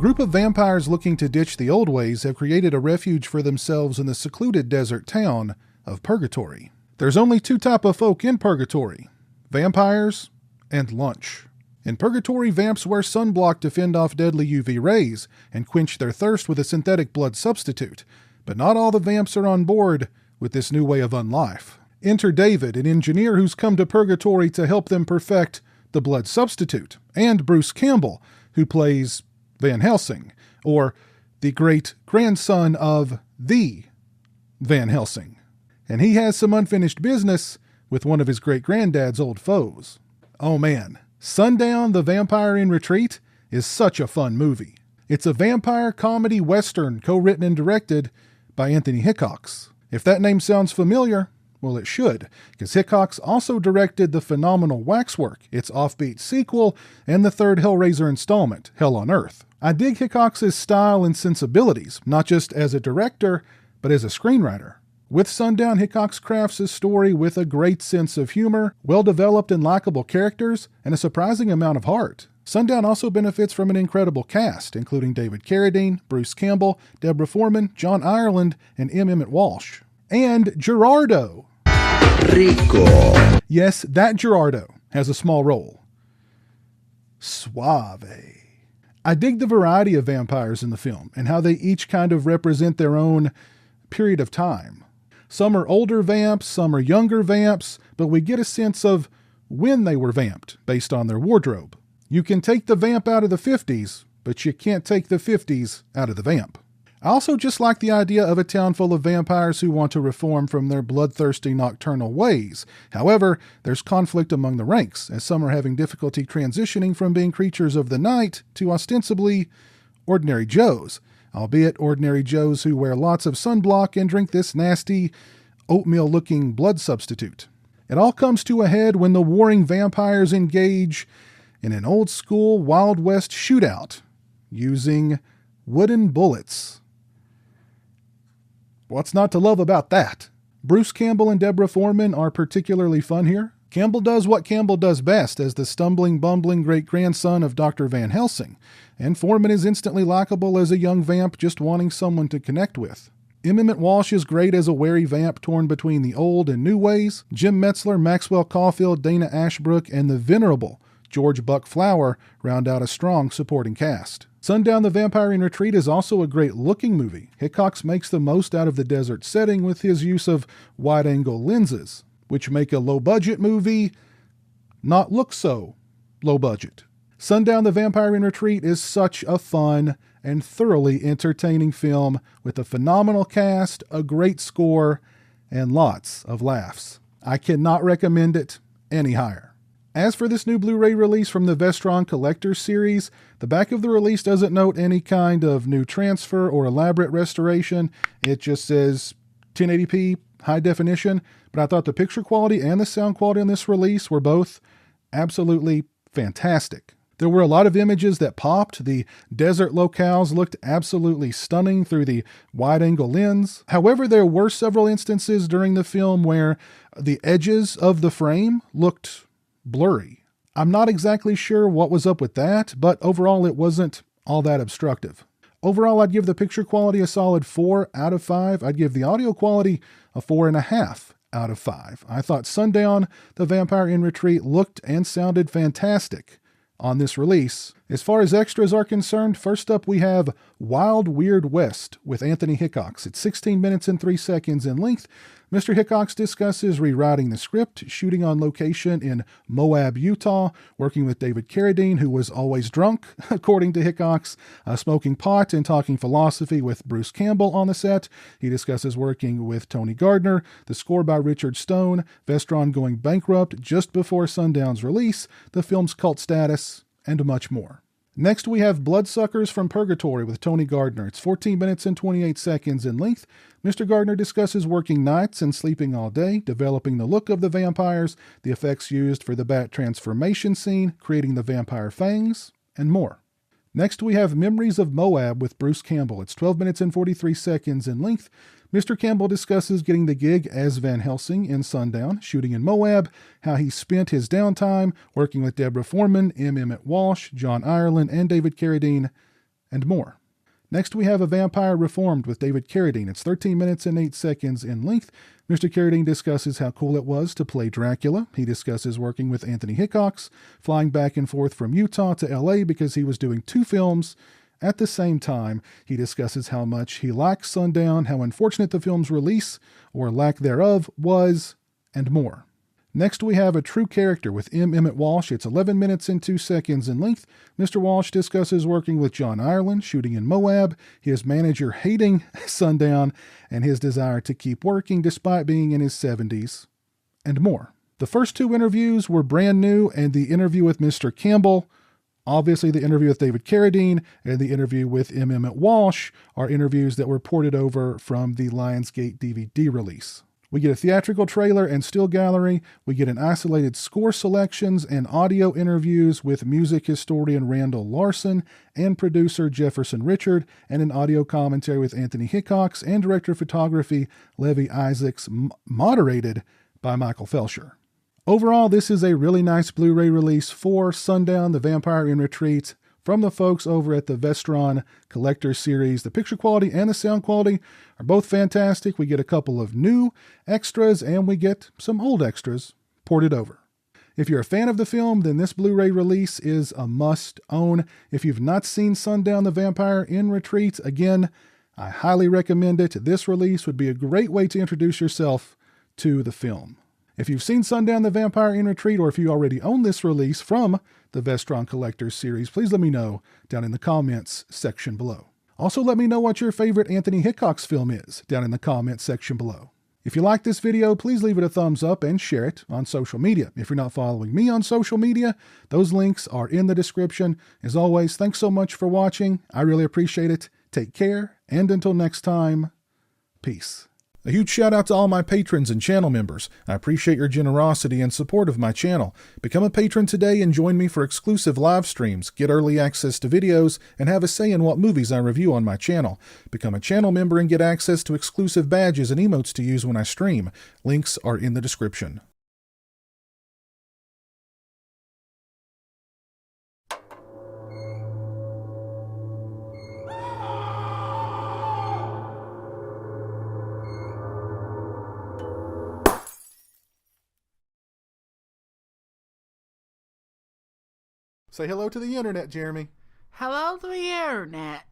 group of vampires looking to ditch the old ways have created a refuge for themselves in the secluded desert town of Purgatory. There's only two type of folk in Purgatory: vampires and lunch. In Purgatory, vamps wear sunblock to fend off deadly UV rays and quench their thirst with a synthetic blood substitute. But not all the vamps are on board with this new way of unlife. Enter David, an engineer who's come to Purgatory to help them perfect the blood substitute, and Bruce Campbell, who plays Van Helsing, or the great-grandson of the Van Helsing. And he has some unfinished business with one of his great-granddad's old foes. Oh man, Sundown, the Vampire in Retreat is such a fun movie. It's a vampire comedy western co-written and directed by Anthony Hickox. If that name sounds familiar, well, it should, because Hickox also directed the phenomenal Waxwork, its offbeat sequel, and the third Hellraiser installment, Hell on Earth. I dig Hickox's style and sensibilities, not just as a director, but as a screenwriter. With Sundown, Hickox crafts his story with a great sense of humor, well-developed and likable characters, and a surprising amount of heart. Sundown also benefits from an incredible cast, including David Carradine, Bruce Campbell, Deborah Foreman, John Ireland, and M. Emmett Walsh. And Gerardo. Rico. Yes, that Gerardo has a small role. Suave. I dig the variety of vampires in the film and how they each kind of represent their own period of time. Some are older vamps, some are younger vamps, but we get a sense of when they were vamped based on their wardrobe. You can take the vamp out of the 50s, but you can't take the 50s out of the vamp. I also just like the idea of a town full of vampires who want to reform from their bloodthirsty nocturnal ways. However, there's conflict among the ranks, as some are having difficulty transitioning from being creatures of the night to ostensibly ordinary Joes, albeit ordinary Joes who wear lots of sunblock and drink this nasty, oatmeal-looking blood substitute. It all comes to a head when the warring vampires engage in an old-school Wild West shootout using wooden bullets. What's not to love about that? Bruce Campbell and Deborah Foreman are particularly fun here. Campbell does what Campbell does best as the stumbling, bumbling great-grandson of Dr. Van Helsing, and Foreman is instantly likable as a young vamp just wanting someone to connect with. M. Emmett Walsh is great as a wary vamp torn between the old and new ways. Jim Metzler, Maxwell Caulfield, Dana Ashbrook, and the venerable George Buck Flower round out a strong supporting cast. Sundown, the Vampire in Retreat is also a great-looking movie. Hickox makes the most out of the desert setting with his use of wide-angle lenses, which make a low-budget movie not look so low-budget. Sundown, the Vampire in Retreat is such a fun and thoroughly entertaining film with a phenomenal cast, a great score, and lots of laughs. I cannot recommend it any higher. As for this new Blu-ray release from the Vestron Collector's Series, the back of the release doesn't note any kind of new transfer or elaborate restoration. It just says 1080p, high definition, but I thought the picture quality and the sound quality on this release were both absolutely fantastic. There were a lot of images that popped. The desert locales looked absolutely stunning through the wide-angle lens. However, there were several instances during the film where the edges of the frame looked blurry. I'm not exactly sure what was up with that, but overall it wasn't all that obstructive. Overall, I'd give the picture quality a solid 4 out of 5. I'd give the audio quality a 4.5 out of 5. I thought Sundown, the Vampire in Retreat looked and sounded fantastic on this release. As far as extras are concerned, first up we have Wild Weird West with Anthony Hickox. It's 16 minutes and 3 seconds in length. Mr. Hickox discusses rewriting the script, shooting on location in Moab, Utah, working with David Carradine, who was always drunk, according to Hickox, smoking pot and talking philosophy with Bruce Campbell on the set. He discusses working with Tony Gardner, the score by Richard Stone, Vestron going bankrupt just before Sundown's release, the film's cult status, and much more. Next, we have Bloodsuckers from Purgatory with Tony Gardner. It's 14 minutes and 28 seconds in length. Mr. Gardner discusses working nights and sleeping all day, developing the look of the vampires, the effects used for the bat transformation scene, creating the vampire fangs, and more. Next, we have Memories of Moab with Bruce Campbell. It's 12 minutes and 43 seconds in length. Mr. Campbell discusses getting the gig as Van Helsing in Sundown, shooting in Moab, how he spent his downtime, working with Deborah Foreman, M. Emmett Walsh, John Ireland, and David Carradine, and more. Next, we have A Vampire Reformed with David Carradine. It's 13 minutes and 8 seconds in length. Mr. Carradine discusses how cool it was to play Dracula. He discusses working with Anthony Hickox, flying back and forth from Utah to LA because he was doing 2 films at the same time. He discusses how much he likes Sundown, how unfortunate the film's release, or lack thereof, was, and more. Next, we have A True Character with M. Emmett Walsh. It's 11 minutes and 2 seconds in length. Mr. Walsh discusses working with John Ireland, shooting in Moab, his manager hating Sundown, and his desire to keep working despite being in his 70s, and more. The first 2 interviews were brand new, and the interview with Mr. Campbell, obviously the interview with David Carradine, and the interview with M. Emmett Walsh are interviews that were ported over from the Lionsgate DVD release. We get a theatrical trailer and still gallery. We get an isolated score selections and audio interviews with music historian Randall Larson and producer Jefferson Richard, and an audio commentary with Anthony Hickox and director of photography Levi Isaacs, moderated by Michael Felsher. Overall, this is a really nice Blu-ray release for Sundown, The Vampire in Retreat, from the folks over at the Vestron Collector Series. The picture quality and the sound quality are both fantastic. We get a couple of new extras, and we get some old extras ported over. If you're a fan of the film, then this Blu-ray release is a must-own. If you've not seen Sundown, The Vampire in Retreat, again, I highly recommend it. This release would be a great way to introduce yourself to the film. If you've seen Sundown, The Vampire in Retreat, or if you already own this release from the Vestron Collectors series, please let me know down in the comments section below. Also, let me know what your favorite Anthony Hickox film is down in the comments section below. If you like this video, please leave it a thumbs up and share it on social media. If you're not following me on social media, those links are in the description. As always, thanks so much for watching. I really appreciate it. Take care, and until next time, peace. A huge shout out to all my patrons and channel members. I appreciate your generosity and support of my channel. Become a patron today and join me for exclusive live streams, get early access to videos, and have a say in what movies I review on my channel. Become a channel member and get access to exclusive badges and emotes to use when I stream. Links are in the description. Say hello to the internet, Jeremy. Hello to the internet.